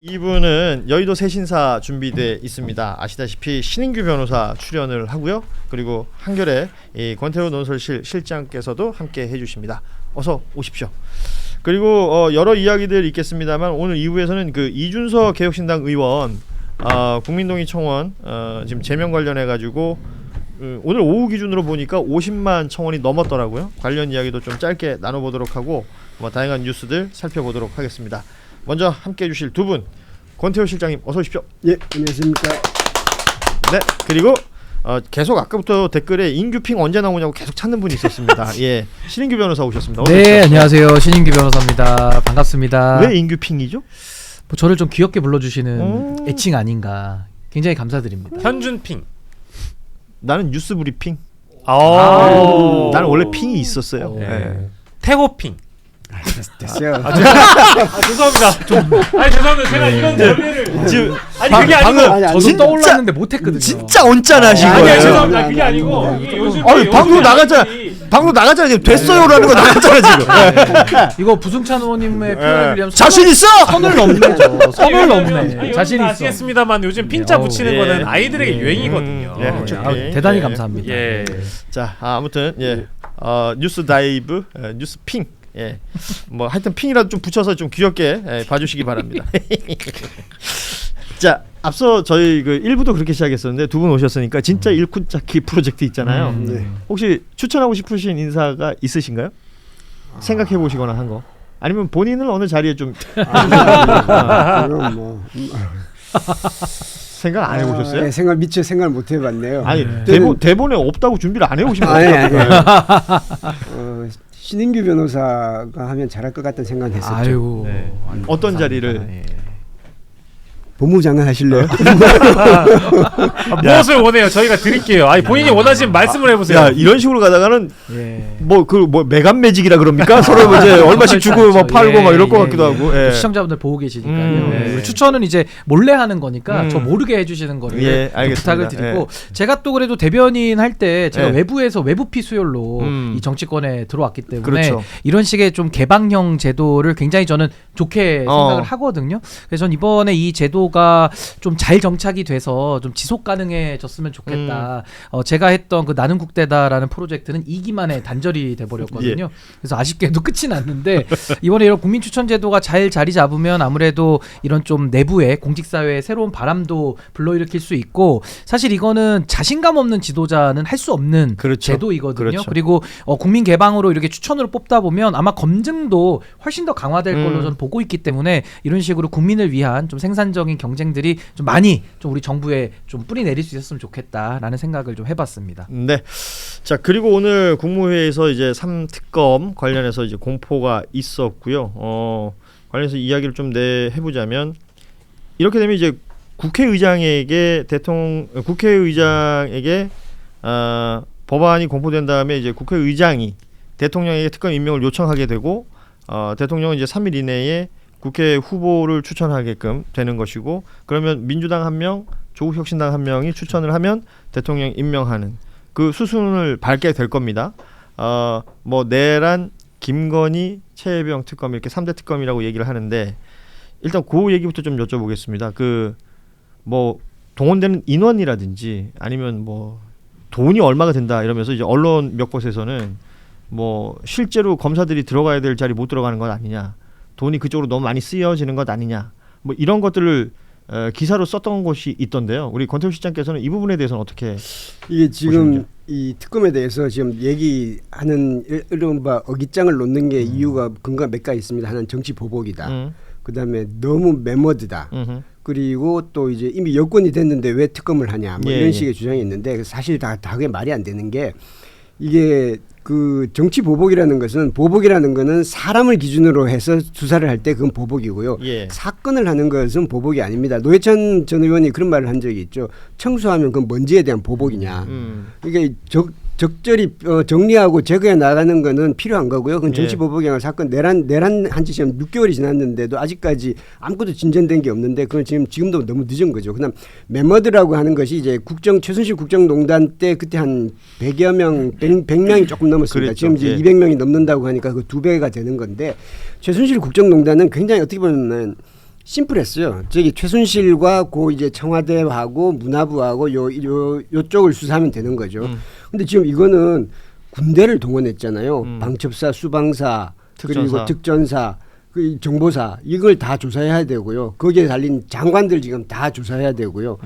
이분은 여의도 새신사 준비돼 있습니다. 아시다시피 신인규 변호사 출연을 하고요. 그리고 한겨레 이 권태우 논설실 실장께서도 함께 해주십니다. 어서 오십시오. 그리고 여러 이야기들 있겠습니다만 오늘 2부에서는 그 이준석 개혁신당 의원 국민동의 청원 지금 제명 관련해 가지고 오늘 오후 기준으로 보니까 50만 청원이 넘었더라고요. 관련 이야기도 좀 짧게 나눠보도록 하고 다양한 뉴스들 살펴보도록 하겠습니다. 먼저 함께 해주실 두 분, 권태우 실장님 어서 오십시오. 예, 안녕하십니까. 네, 그리고 계속 아까부터 댓글에 인규핑 언제 나오냐고 계속 찾는 분이 있었습니다. 예, 신인규 변호사 오셨습니다. 네, 오십시오. 안녕하세요. 신인규 변호사입니다. 반갑습니다. 왜 인규핑이죠? 뭐 저를 좀 귀엽게 불러주시는 애칭 아닌가. 굉장히 감사드립니다. 현준핑. 나는 뉴스 브리핑. 나는 나는 원래 핑이 있었어요. 네. 태호핑. 됐어요. 죄송합니다. 죄송합니다. 제가 이런 전례를 지금 그게 아니고 아니, 저도 진짜- 떠올랐는데 못했거든요. 진짜 언짢아하신 아니요, 거예요. 죄송합니다. 그게 아니고 이게 요즘 방송 나갔잖아. 방송 나갔잖아. 지금 됐어요라는 거 나갔잖아 지금. 이거 부승찬 의원님의 표현을 위하면 자신 있어? 선을 넘네죠. 선을 넘네. 자신 있어. 아시겠습니다만 요즘 핀자 붙이는 예. 거는 아이들에게 유행이거든요. 예, 그렇죠. 대단히 예. 감사합니다. 예. 자, 아무튼 뉴스 다이브, 뉴스 핑. 예. 뭐 하여튼 핑이라도 좀 붙여서 좀 귀엽게 봐주시기 바랍니다. 자, 앞서 저희 그 1부도 그렇게 시작했었는데 두 분 오셨으니까 진짜 일꾼 찾기 프로젝트 있잖아요. 네. 혹시 추천하고 싶으신 인사가 있으신가요? 생각해 보시거나 한 거. 아니면 본인을 어느 자리에 좀 그럼 뭐 생각 안 해보셨어요? 네, 미처 생각을 못 해봤네요. 아니 저는- 대본에 없다고 준비를 안 해오신 아니, 거예요? 아니. 신인규 변호사가 하면 잘할 것 같다는 생각을 했었죠. 아유. 네. 아유, 어떤 감사합니다. 자리를? 예. 법무장관 하실래요? 무엇을 원해요? 저희가 드릴게요. 본인이 원하시면 말씀을 해보세요. 야, 이런 식으로 가다가는 예. 뭐 매간 매직이라 그럽니까? 서로 이제 얼마씩 주고 막 팔고 예, 막 이럴 것 예, 같기도 예. 하고. 예. 시청자분들 보고 계시니까요. 예. 우리 추천은 이제 몰래 하는 거니까 음. 저 모르게 해주시는 거를 예, 좀 알겠습니다. 부탁을 드리고 제가 또 그래도 대변인 할 때 제가 예. 외부에서 외부피 수혈로 이 정치권에 들어왔기 때문에 그렇죠. 이런 식의 좀 개방형 제도를 굉장히 저는 좋게 생각을 하거든요. 그래서 전 이번에 이 제도가 좀 잘 정착이 돼서 좀 지속 가능해졌으면 좋겠다. 제가 했던 그 나는 국대다라는 프로젝트는 2기 만에 단절이 돼버렸거든요. 그래서 아쉽게도 끝이 났는데 이번에 이런 국민 추천 제도가 잘 자리 잡으면 아무래도 이런 좀 내부의 공직사회에 새로운 바람도 불러일으킬 수 있고 사실 이거는 자신감 없는 지도자는 할 수 없는 그렇죠. 제도이거든요. 그렇죠. 그리고 국민 개방으로 이렇게 추천으로 뽑다 보면 아마 검증도 훨씬 더 강화될 걸로 저는 보고 있기 때문에 이런 식으로 국민을 위한 좀 생산적인 경쟁들이 좀 많이 좀 우리 정부에 좀 뿌리 내릴 수 있었으면 좋겠다라는 생각을 좀 해봤습니다. 네. 자, 그리고 오늘 국무회의에서 이제 3특검 관련해서 이제 공포가 있었고요. 관련해서 이야기를 좀 해보자면 이렇게 되면 이제 국회의장에게 법안이 공포된 다음에 이제 국회의장이 대통령에게 특검 임명을 요청하게 되고 대통령은 이제 3일 이내에 국회 후보를 추천하게끔 되는 것이고 그러면 민주당 1명, 조국혁신당 1명이 추천을 하면 대통령 임명하는 그 수순을 밟게 될 겁니다. 뭐 내란, 김건희, 최혜병 특검 이렇게 3대 특검이라고 얘기를 하는데 일단 그 얘기부터 좀 여쭤보겠습니다. 그 뭐 동원되는 인원이라든지 아니면 뭐 돈이 얼마가 된다 이러면서 이제 언론 몇 곳에서는 뭐 실제로 검사들이 들어가야 될 자리 못 들어가는 것 아니냐, 돈이 그쪽으로 너무 많이 쓰여지는 것 아니냐, 뭐 이런 것들을 기사로 썼던 곳이 있던데요. 우리 권태우 실장께서는 이 부분에 대해서는 어떻게 이게 지금 보시는지요? 이 특검에 대해서 지금 얘기하는 이른바 어깃장을 놓는 게 이유가 근거가 몇 가지 있습니다. 하나는 정치 보복이다. 그다음에 너무 매머드다. 그리고 또 이제 이미 여권이 됐는데 왜 특검을 하냐 뭐 이런 식의 주장이 있는데 사실 다 그게 말이 안 되는 게 이게 그 정치 보복이라는 거는 사람을 기준으로 해서 수사를 할 때 그건 보복이고요. 사건을 하는 것은 보복이 아닙니다. 노회찬 전 의원이 그런 말을 한 적이 있죠. 청소하면 그건 먼지에 대한 보복이냐. 이게 적절히 정리하고 제거해 나가는 거는 필요한 거고요. 그건 정치 보복이 아니라 사건 내란 한지 지금 6개월이 지났는데도 아직까지 아무것도 진전된 게 없는데 그건 지금도 너무 늦은 거죠. 그다음 메머드라고 하는 것이 이제 최순실 국정농단 때 그때 한 100여 명, 100명이 조금 넘었습니다. 그랬죠. 지금 이제 200명이 넘는다고 하니까 그 2배가 되는 건데 최순실 국정농단은 굉장히 어떻게 보면 심플했어요. 저기 최순실과 고 이제 청와대하고 문화부하고 요쪽을 수사하면 되는 거죠. 근데 지금 이거는 군대를 동원했잖아요. 방첩사, 수방사, 특전사. 그리고 특전사, 그 정보사 이걸 다 조사해야 되고요. 거기에 달린 장관들 지금 다 조사해야 되고요.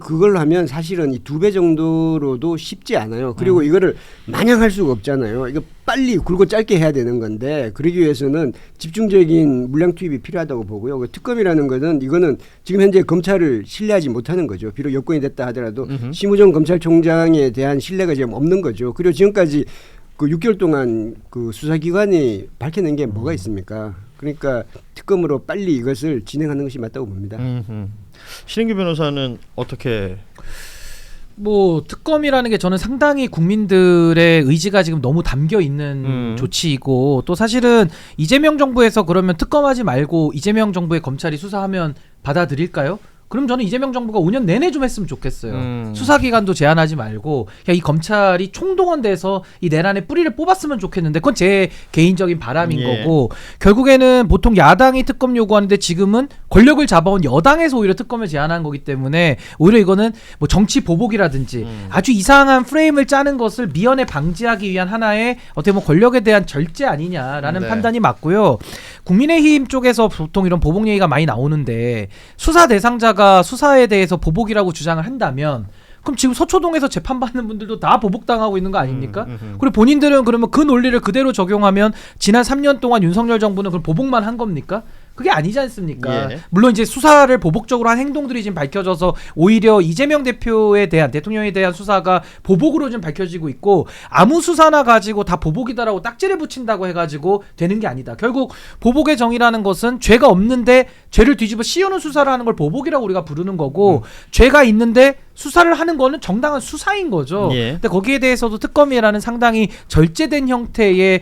그걸 하면 사실은 이 2배 정도로도 쉽지 않아요. 그리고 이거를 마냥 할 수가 없잖아요. 이거 빨리 굵고 짧게 해야 되는 건데 그러기 위해서는 집중적인 물량 투입이 필요하다고 보고요. 그 특검이라는 것은 이거는 지금 현재 검찰을 신뢰하지 못하는 거죠. 비록 여권이 됐다 하더라도 심우정 검찰총장에 대한 신뢰가 지금 없는 거죠. 그리고 지금까지 그 6개월 동안 그 수사기관이 밝혀낸 게 뭐가 있습니까? 그러니까 특검으로 빨리 이것을 진행하는 것이 맞다고 봅니다. 신인규 변호사는 어떻게? 뭐 특검이라는 게 저는 상당히 국민들의 의지가 지금 너무 담겨 있는 조치이고 또 사실은 이재명 정부에서 그러면 특검하지 말고 이재명 정부의 검찰이 수사하면 받아들일까요? 그럼 저는 이재명 정부가 5년 내내 좀 했으면 좋겠어요. 수사기간도 제한하지 말고 그냥 이 검찰이 총동원돼서 이 내란의 뿌리를 뽑았으면 좋겠는데 그건 제 개인적인 바람인 거고 결국에는 보통 야당이 특검 요구하는데 지금은 권력을 잡아온 여당에서 오히려 특검을 제안한 거기 때문에 오히려 이거는 뭐 정치 보복이라든지 아주 이상한 프레임을 짜는 것을 미연에 방지하기 위한 하나의 어떻게 보면 권력에 대한 절제 아니냐라는 판단이 맞고요. 국민의힘 쪽에서 보통 이런 보복 얘기가 많이 나오는데 수사 대상자가 수사에 대해서 보복이라고 주장을 한다면 그럼 지금 서초동에서 재판받는 분들도 다 보복당하고 있는 거 아닙니까? 그리고 본인들은 그러면 그 논리를 그대로 적용하면 지난 3년 동안 윤석열 정부는 그럼 보복만 한 겁니까? 그게 아니지 않습니까? 물론 이제 수사를 보복적으로 한 행동들이 지금 밝혀져서 오히려 이재명 대표에 대한 대통령에 대한 수사가 보복으로 좀 밝혀지고 있고 아무 수사나 가지고 다 보복이다라고 딱지를 붙인다고 해가지고 되는 게 아니다. 결국 보복의 정의라는 것은 죄가 없는데 죄를 뒤집어 씌우는 수사를 하는 걸 보복이라고 우리가 부르는 거고 죄가 있는데 수사를 하는 거는 정당한 수사인 거죠. 근데 거기에 대해서도 특검이라는 상당히 절제된 형태의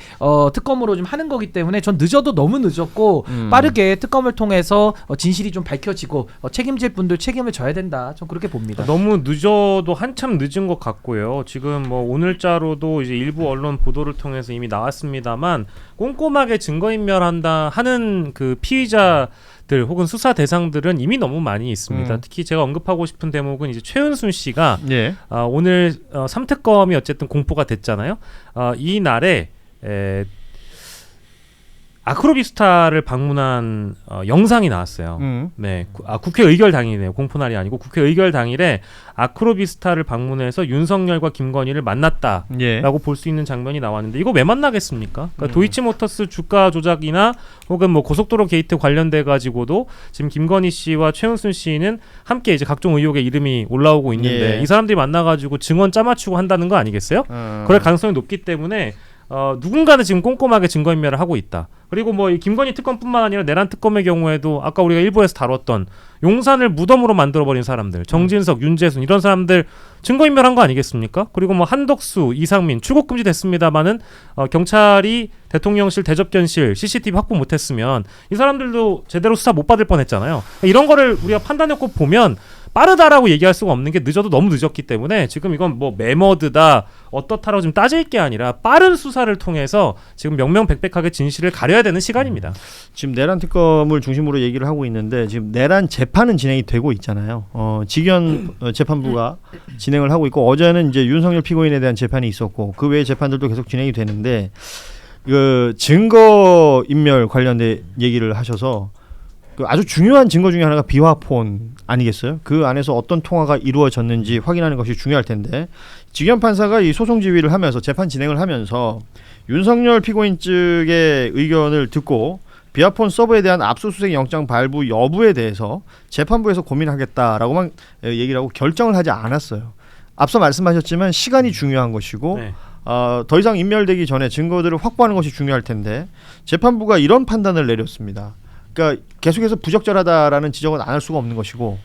특검으로 좀 하는 거기 때문에 전 늦어도 너무 늦었고 빠르게 특검을 통해서 진실이 좀 밝혀지고 책임질 분들 책임을 져야 된다. 전 그렇게 봅니다. 너무 늦어도 한참 늦은 것 같고요. 지금 뭐 오늘자로도 이제 일부 언론 보도를 통해서 이미 나왔습니다만 꼼꼼하게 증거인멸한다 하는 그 피의자들 혹은 수사 대상들은 이미 너무 많이 있습니다. 특히 제가 언급하고 싶은 대목은 이제 최은순 씨가 오늘 3특검이 어쨌든 공포가 됐잖아요. 이 날에 아크로비스타를 방문한 영상이 나왔어요. 네, 국회 의결 당일이네요. 공포날이 아니고 국회 의결 당일에 아크로비스타를 방문해서 윤석열과 김건희를 만났다라고 볼 수 있는 장면이 나왔는데 이거 왜 만나겠습니까? 그러니까 도이치모터스 주가 조작이나 혹은 뭐 고속도로 게이트 관련돼 가지고도 지금 김건희 씨와 최은순 씨는 함께 이제 각종 의혹의 이름이 올라오고 있는데 이 사람들이 만나가지고 증언 짜맞추고 한다는 거 아니겠어요? 그럴 가능성이 높기 때문에 누군가는 지금 꼼꼼하게 증거인멸을 하고 있다. 그리고 뭐 이 김건희 특검뿐만 아니라 내란 특검의 경우에도 아까 우리가 일부에서 다뤘던 용산을 무덤으로 만들어버린 사람들, 정진석, 윤재순 이런 사람들 증거인멸한 거 아니겠습니까? 그리고 뭐 한덕수, 이상민 출국금지 됐습니다마는 경찰이 대통령실, 대접견실, CCTV 확보 못했으면 이 사람들도 제대로 수사 못 받을 뻔했잖아요. 이런 거를 우리가 판단해놓고 보면 빠르다라고 얘기할 수가 없는 게 늦어도 너무 늦었기 때문에 지금 이건 뭐 매머드다 어떻다라고 지금 따질 게 아니라 빠른 수사를 통해서 지금 명명백백하게 진실을 가려야 되는 시간입니다. 지금 내란 특검을 중심으로 얘기를 하고 있는데 지금 내란 재판은 진행이 되고 있잖아요. 직연 재판부가 진행을 하고 있고 어제는 이제 윤석열 피고인에 대한 재판이 있었고 그 외의 재판들도 계속 진행이 되는데 그 증거 인멸 관련된 얘기를 하셔서 그 아주 중요한 증거 중에 하나가 비화폰 아니겠어요? 그 안에서 어떤 통화가 이루어졌는지 확인하는 것이 중요할 텐데 직연 판사가 이 소송 지휘를 하면서 재판 진행을 하면서 윤석열 피고인 측의 의견을 듣고 비화폰 서버에 대한 압수수색 영장 발부 여부에 대해서 재판부에서 고민하겠다라고만 얘기를 하고 결정을 하지 않았어요. 앞서 말씀하셨지만 시간이 중요한 것이고 더 이상 인멸되기 전에 증거들을 확보하는 것이 중요할 텐데 재판부가 이런 판단을 내렸습니다. 그러니까 계속해서 부적절하다라는 지적은 안 할 수가 없는 것이고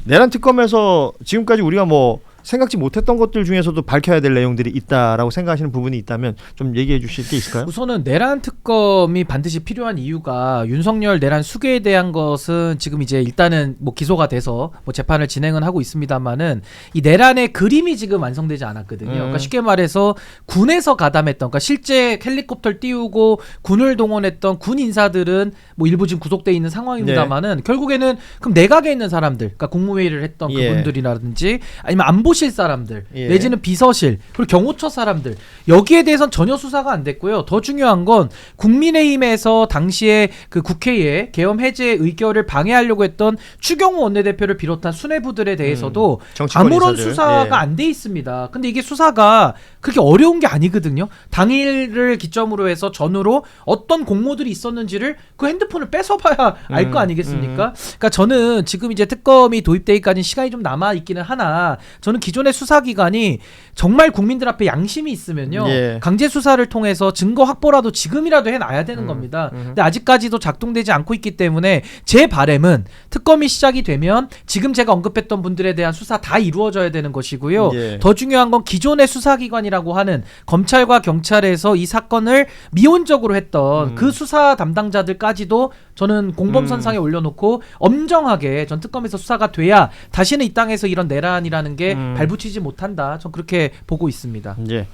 내란 특검에서 지금까지 우리가 뭐 생각지 못했던 것들 중에서도 밝혀야 될 내용들이 있다라고 생각하시는 부분이 있다면 좀 얘기해 주실 게 있을까요? 우선은 내란 특검이 반드시 필요한 이유가 윤석열 내란 수괴에 대한 것은 지금 이제 일단은 뭐 기소가 돼서 뭐 재판을 진행은 하고 있습니다만은 이 내란의 그림이 지금 완성되지 않았거든요. 그러니까 쉽게 말해서 군에서 가담했던, 그러니까 실제 헬리콥터를 띄우고 군을 동원했던 군 인사들은 뭐 일부 지금 구속돼 있는 상황입니다만은 결국에는 그럼 내각에 있는 사람들, 그러니까 국무회의를 했던 그분들이라든지 아니면 안보실 사람들 내지는 비서실 그리고 경호처 사람들 여기에 대해서는 전혀 수사가 안 됐고요. 더 중요한 건 국민의힘에서 당시에 그 국회에 계엄 해제 의결을 방해하려고 했던 추경호 원내대표를 비롯한 수뇌부들에 대해서도 아무런 인사들. 수사가 안 돼 있습니다. 근데 이게 수사가 그렇게 어려운 게 아니거든요. 당일을 기점으로 해서 전후로 어떤 공모들이 있었는지를 그 핸드폰을 뺏어봐야 알 거 아니겠습니까? 그러니까 저는 지금 이제 특검이 도입되기까지 시간이 좀 남아 있기는 하나 저는 기존의 수사기관이 정말 국민들 앞에 양심이 있으면요 강제 수사를 통해서 증거 확보라도 지금이라도 해놔야 되는 겁니다. 근데 아직까지도 작동되지 않고 있기 때문에 제 바람은 특검이 시작이 되면 지금 제가 언급했던 분들에 대한 수사 다 이루어져야 되는 것이고요. 더 중요한 건 기존의 수사기관이라고 하는 검찰과 경찰에서 이 사건을 미온적으로 했던 그 수사 담당자들까지도 저는 공범선상에 올려놓고 엄정하게 전 특검에서 수사가 돼야 다시는 이 땅에서 이런 내란이라는 게 발붙이지 못한다. 전 그렇게 보고 있습니다. 이제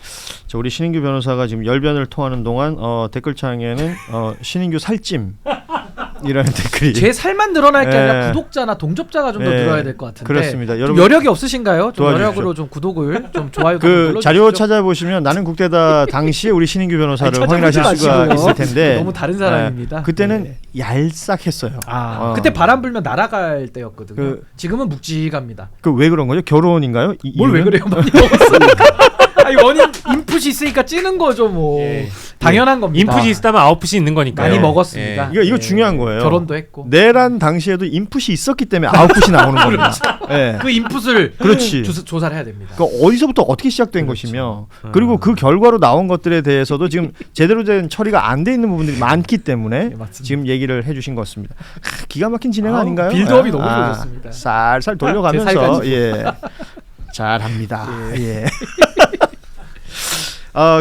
우리 신인규 변호사가 지금 열변을 토하는 동안 댓글창에는 신인규 살찜 이라는 댓글이 제 살만 늘어날 게 아니라 구독자나 동접자가 좀 더 늘어야 될 것 같은데 그렇습니다. 좀 여력이 없으신가요? 좀 도와주십시오. 여력으로 좀 구독을 좀 좋아요 그 자료 찾아보시면 나는 국대다 당시에 우리 신인규 변호사를 확인하실 수가 있을 텐데 너무 다른 사람입니다. 그때는 얄싹했어요. 그때 바람 불면 날아갈 때였거든요. 지금은 묵직합니다. 그 왜 그런 거죠? 결혼인가요? 뭘 왜 그래요? 많이 먹었으니까. 아니 원인 인풋이 있으니까 찌는 거죠 뭐. 당연한 겁니다. 인풋이 있다면 아웃풋이 있는 거니까. 많이 먹었습니다. 이거 중요한 거예요. 결혼도 했고. 내란 당시에도 인풋이 있었기 때문에 아웃풋이 나오는 겁니다. 그 인풋을 그렇지. 조사를 해야 됩니다. 그러니까 어디서부터 어떻게 시작된 것이며 그리고 그 결과로 나온 것들에 대해서도 지금 제대로 된 처리가 안 돼 있는 부분들이 많기 때문에 지금 얘기를 해주신 것 같습니다. 기가 막힌 진행 아닌가요? 빌드업이 너무 좋았습니다. 살살 돌려가면서 잘합니다.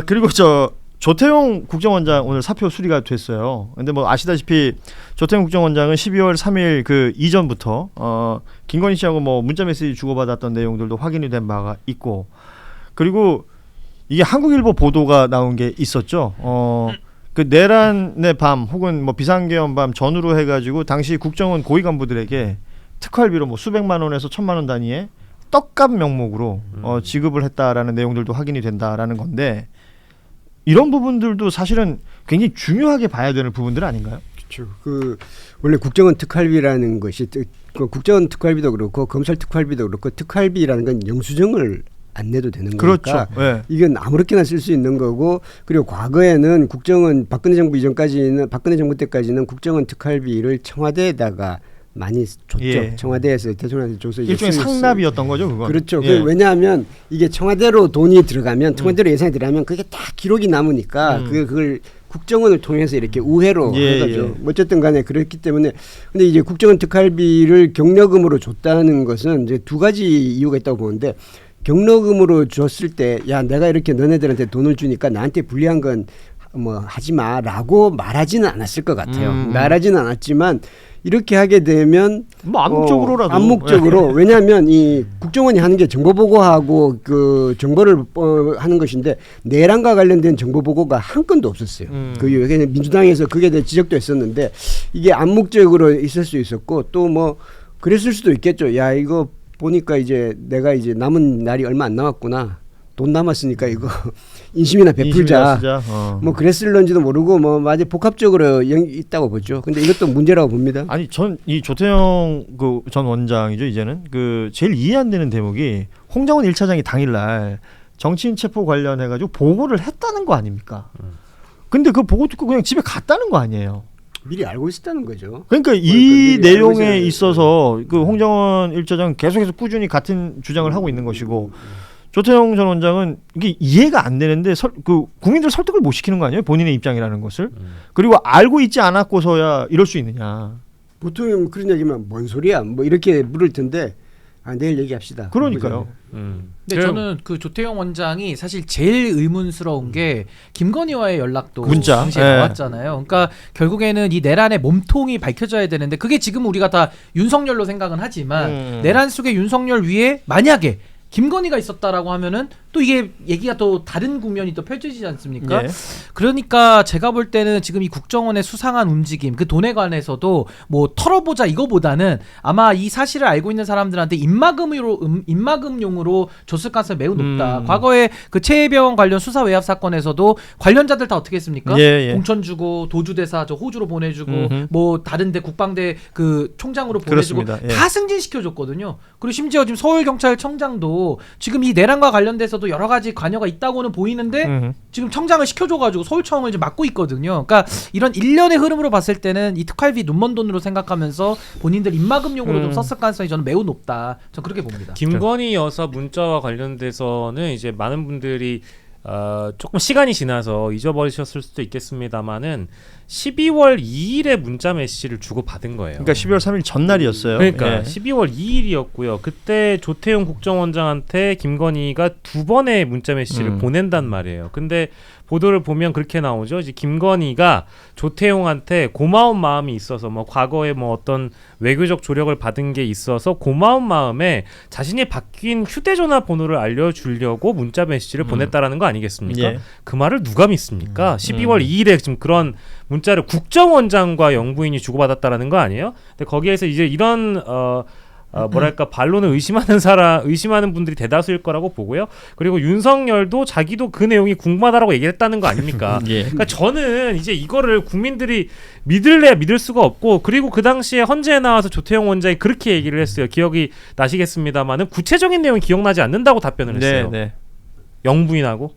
그리고 조태용 국정원장 오늘 사표 수리가 됐어요. 근데 뭐 아시다시피 조태용 국정원장은 12월 3일 그 이전부터 김건희 씨하고 뭐 문자 메시지 주고받았던 내용들도 확인이 된 바가 있고 그리고 이게 한국일보 보도가 나온 게 있었죠. 그 내란의 밤 혹은 뭐 비상계엄 밤 전후로 해가지고 당시 국정원 고위 간부들에게 특활비로 뭐 수백만 원에서 1,000만 원 단위의 떡값 명목으로 지급을 했다라는 내용들도 확인이 된다라는 건데 이런 부분들도 사실은 굉장히 중요하게 봐야 되는 부분들 아닌가요? 그렇죠. 그 원래 국정원 특활비라는 것이 국정원 특활비도 그렇고 검찰 특활비도 그렇고 특활비라는 건 영수증을 안 내도 되는 거니까 그렇죠. 이건 아무렇게나 쓸 수 있는 거고 그리고 과거에는 국정원 박근혜 정부 이전까지는 박근혜 정부 때까지는 국정원 특활비를 청와대에다가 많이 줬죠. 청와대에서 대통령한테 줘서 일종의 상납이었던 거죠, 그건. 그렇죠. 왜냐하면 이게 청와대로 돈이 들어가면 청와대로 예산이 들어가면 그게 다 기록이 남으니까 그걸 국정원을 통해서 이렇게 우회로 한 거죠. 어쨌든 간에 그렇기 때문에 근데 이제 국정원 특활비를 경력금으로 줬다는 것은 이제 두 가지 이유가 있다고 보는데 경력금으로 줬을 때 야 내가 이렇게 너네들한테 돈을 주니까 나한테 불리한 건 뭐 하지 마라고 말하지는 않았을 것 같아요. 말하지는 않았지만 이렇게 하게 되면 뭐 암묵적으로라도 암묵적으로 왜냐하면 이 국정원이 하는 게 정보 보고하고 그 정보를 하는 것인데 내란과 관련된 정보 보고가 한 건도 없었어요. 그 민주당에서 그게 대해 지적도 했었는데 이게 암묵적으로 있을 수 있었고 또 뭐 그랬을 수도 있겠죠. 야 이거 보니까 이제 내가 이제 남은 날이 얼마 안 남았구나. 돈 남았으니까 이거 인심이나 베풀자. 뭐 그랬을런지도 모르고 뭐 아주 복합적으로 있다고 보죠. 근데 이것도 문제라고 봅니다. 아니 전 이 조태용 그 전 원장이죠 이제는 그 제일 이해 안 되는 대목이 홍장원 1차장이 당일날 정치인 체포 관련해가지고 보고를 했다는 거 아닙니까? 근데 그 보고 듣고 그냥 집에 갔다는 거 아니에요? 미리 알고 있었다는 거죠. 그러니까 이 내용에 있어서 그 홍장원 1차장 계속해서 꾸준히 같은 주장을 하고 있는 것이고 조태용 전 원장은 이게 이해가 안 되는데 그 국민들 설득을 못 시키는 거 아니에요? 본인의 입장이라는 것을. 그리고 알고 있지 않았고서야 이럴 수 있느냐. 보통 그런 얘기면 뭔 소리야 뭐 이렇게 물을 텐데 내일 얘기합시다. 그러니까요. 근데 저는 그 조태용 원장이 사실 제일 의문스러운 게 김건희와의 연락도 문자. 당시에 나왔잖아요. 그러니까 결국에는 이 내란의 몸통이 밝혀져야 되는데 그게 지금 우리가 다 윤석열로 생각은 하지만 내란 속에 윤석열 위에 만약에 김건희가 있었다라고 하면은 또 이게 얘기가 또 다른 국면이 또 펼쳐지지 않습니까? 예. 그러니까 제가 볼 때는 지금 이 국정원의 수상한 움직임 그 돈에 관해서도 뭐 털어보자 이거보다는 아마 이 사실을 알고 있는 사람들한테 입막음용으로 줬을 가능성이 매우 높다. 과거에 그 최혜병 관련 수사 외압 사건에서도 관련자들 다 어떻게 했습니까? 공천 주고 도주대사 저 호주로 보내주고 뭐 다른데 국방대 그 총장으로 보내주고 다 승진시켜줬거든요. 그리고 심지어 지금 서울경찰청장도 지금 이 내란과 관련돼서도 여러 가지 관여가 있다고는 보이는데 지금 청장을 시켜줘가지고 서울청을 이제 맡고 있거든요. 그러니까 이런 일련의 흐름으로 봤을 때는 이 특활비 눈먼 돈으로 생각하면서 본인들 입막음용으로 좀 썼을 가능성이 저는 매우 높다. 저는 그렇게 봅니다. 김건희 여사 문자와 관련돼서는 이제 많은 분들이 조금 시간이 지나서 잊어버리셨을 수도 있겠습니다만은 12월 2일에 문자 메시지를 주고 받은 거예요. 그러니까 12월 3일 전날이었어요. 그러니까 12월 2일이었고요. 그때 조태용 국정원장한테 김건희가 2번의 문자 메시지를 보낸단 말이에요. 근데 보도를 보면 그렇게 나오죠. 이제 김건희가 조태용한테 고마운 마음이 있어서 뭐 과거에 뭐 어떤 외교적 조력을 받은 게 있어서 고마운 마음에 자신이 바뀐 휴대전화 번호를 알려주려고 문자 메시지를 보냈다라는 거 아니겠습니까? 그 말을 누가 믿습니까? 12월 2일에 지금 그런 문자를 국정원장과 영부인이 주고받았다라는 거 아니에요? 근데 거기에서 이제 이런 뭐랄까 반론을 의심하는 분들이 대다수일 거라고 보고요. 그리고 윤석열도 자기도 그 내용이 궁금하다라고 얘기를 했다는 거 아닙니까? 그러니까 저는 이제 이거를 국민들이 믿을래야 믿을 수가 없고 그리고 그 당시에 헌재에 나와서 조태용 원장이 그렇게 얘기를 했어요. 기억이 나시겠습니다만은 구체적인 내용이 기억나지 않는다고 답변을 했어요. 영부인하고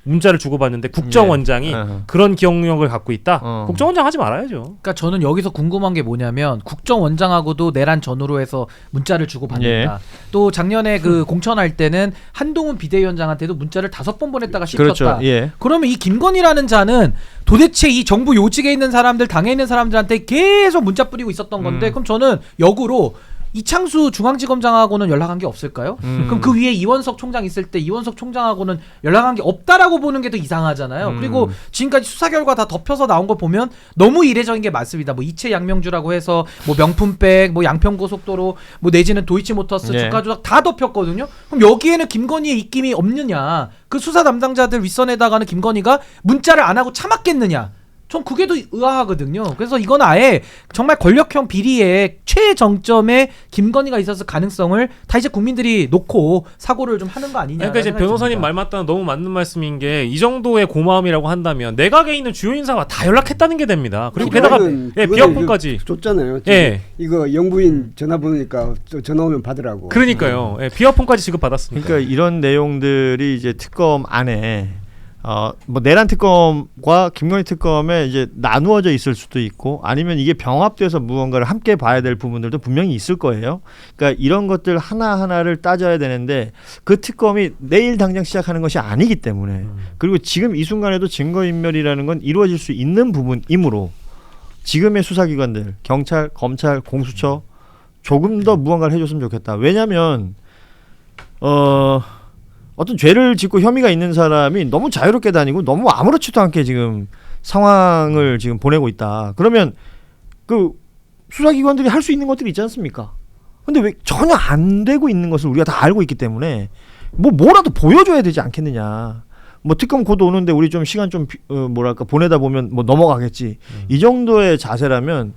문자를 주고받는데 국정원장이 그런 기억력을 갖고 있다? 국정원장 하지 말아야죠. 그러니까 저는 여기서 궁금한 게 뭐냐면 국정원장하고도 내란 전후로 해서 문자를 주고받는다. 또 작년에 그 공천할 때는 한동훈 비대위원장한테도 문자를 5번 보냈다가 씹혔다. 그러면 이 김건희라는 자는 도대체 이 정부 요직에 있는 사람들, 당에 있는 사람들한테 계속 문자 뿌리고 있었던 건데 그럼 저는 역으로 이창수 중앙지검장하고는 연락한 게 없을까요? 그럼 그 위에 이원석 총장 있을 때 이원석 총장하고는 연락한 게 없다라고 보는 게 더 이상하잖아요. 그리고 지금까지 수사 결과 다 덮여서 나온 걸 보면 너무 이례적인 게 많습니다. 뭐 이채 양명주라고 해서 뭐 명품백, 뭐 양평고속도로, 뭐 내지는 도이치모터스 주가 조작 다 덮였거든요. 그럼 여기에는 김건희의 입김이 없느냐? 그 수사 담당자들 윗선에다가는 김건희가 문자를 안 하고 참았겠느냐? 전 그게 더 의아하거든요. 그래서 이건 아예 정말 권력형 비리의 최정점에 김건희가 있었을 가능성을 다 이제 국민들이 놓고 사고를 좀 하는 거 아니냐. 그러니까 이제 변호사님 말 맞다는 너무 맞는 말씀인 게 이 정도의 고마움이라고 한다면 내각에 있는 주요 인사가 다 연락했다는 게 됩니다. 그리고 게다가 비화폰까지 줬잖아요. 이거 영부인 전화 보니까 전화 오면 받으라고. 그러니까요. 비화폰까지 지급 받았으니까. 그러니까 이런 내용들이 이제 특검 안에 뭐 내란 특검과 김건희 특검에 이제 나누어져 있을 수도 있고 아니면 이게 병합돼서 무언가를 함께 봐야 될 부분들도 분명히 있을 거예요. 그러니까 이런 것들 하나하나를 따져야 되는데 그 특검이 내일 당장 시작하는 것이 아니기 때문에 그리고 지금 이 순간에도 증거인멸이라는 건 이루어질 수 있는 부분이므로 지금의 수사기관들, 경찰, 검찰, 공수처 조금 더 무언가를 해줬으면 좋겠다. 왜냐하면 어떤 죄를 짓고 혐의가 있는 사람이 너무 자유롭게 다니고 너무 아무렇지도 않게 지금 상황을 지금 보내고 있다. 그러면 그 수사기관들이 할 수 있는 것들이 있지 않습니까? 근데 왜 전혀 안 되고 있는 것을 우리가 다 알고 있기 때문에 뭐라도 보여줘야 되지 않겠느냐. 뭐 특검 곧 오는데 우리 좀 시간 좀 뭐랄까 보내다 보면 뭐 넘어가겠지. 이 정도의 자세라면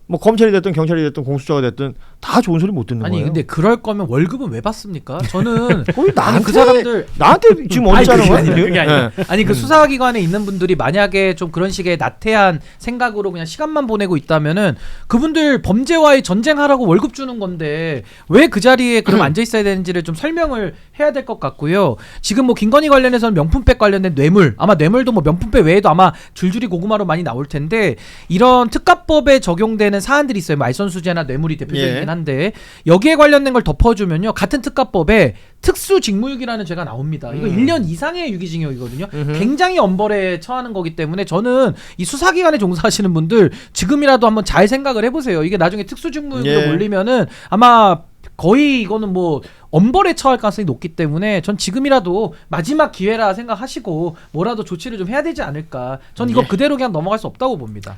뭐 검찰이 됐든 경찰이 됐든 공수처가 됐든 다 좋은 소리 못 듣는 거예요. 아니 근데 그럴 거면 월급은 왜 받습니까? 저는 나한테 그 사람들 나한테 지금 어디 자는 거야? 그게 아니라 아니 그 수사기관에 있는 분들이 만약에 좀 그런 식의 나태한 생각으로 그냥 시간만 보내고 있다면은 그분들 범죄와의 전쟁하라고 월급 주는 건데 왜 그 자리에 그럼 앉아 있어야 되는지를 좀 설명을 해야 될 것 같고요. 지금 뭐 김건희 관련해서는 명품백 관련된 뇌물 아마 뇌물도 뭐 명품백 외에도 아마 줄줄이 고구마로 많이 나올 텐데 이런 특가법에 적용되는 사안들이 있어요. 뭐 알선수재나 뇌물이 대표적이긴 한데 여기에 관련된 걸 덮어주면요. 같은 특가법에 특수직무유기라는 죄가 나옵니다. 이거 1년 이상의 유기징역이거든요. 굉장히 엄벌에 처하는 거기 때문에 저는 이 수사기관에 종사하시는 분들 지금이라도 한번 잘 생각을 해보세요. 이게 나중에 특수직무유기로 몰리면은 아마 거의 이거는 뭐 엄벌에 처할 가능성이 높기 때문에 전 지금이라도 마지막 기회라 생각하시고 뭐라도 조치를 좀 해야 되지 않을까. 전 이거 그대로 그냥 넘어갈 수 없다고 봅니다.